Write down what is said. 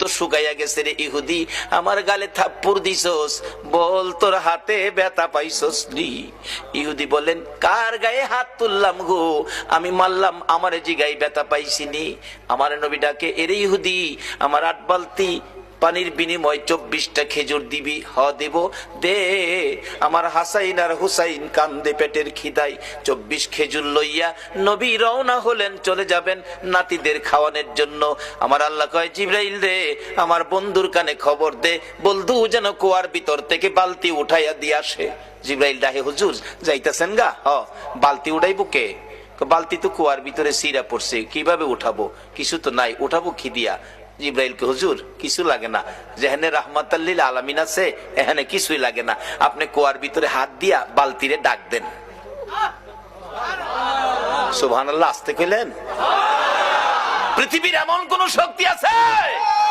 তো শুকাইয়া গেছে রে ইহুদি, আমার গালে থাপ্পড় দিছস, বল তোর হাতে ব্যথা পাইছস নি? ইহুদি বলেন, কার গায়ে হাত তুললাম গো, আমি মারলাম, আমার জিগায় ব্যথা পাইছিনি? আমার নবী ডাকে, এরে ইহুদি, আমার 8 বালতি পানির বিনিময় 24টা খেজুর দিবি? হ দেব, দে। আমার হাসাইন আর হুসাইন কান্দে পেটের খিদাই। 24 খেজুর লইয়া নবী রওনা হলেন, চলে যাবেন নাতিদের খাওয়ানোর জন্য। আমার আল্লাহ কয়, জিবরাইল রে, আমার বন্ধুর কানে খবর দে, বন্ধু যেন কুয়ার ভিতর থেকে বালতি উঠাইয়া দিয়ে আসে। জিবরাইল ডাহে, হুজুর যাইতেছেন গা? বালতি উঠাইবো কে? বালতি তো কুয়ার ভিতরে সিরা পড়ছে, কিভাবে উঠাবো? কিছু তো নাই, উঠাবো কি দিয়া? জিবরাইল কে, হুজুর কিছু লাগে না, যেখানে রাহমাতাল্লিল আলামিন আছে এখানে কিছুই লাগে না, আপনি কুয়ার ভিতরে হাত দিয়া বালতিরে ডাক দেন। সুবহানাল্লাহ, আসতে কইলেন? পৃথিবীর এমন কোন শক্তি আছে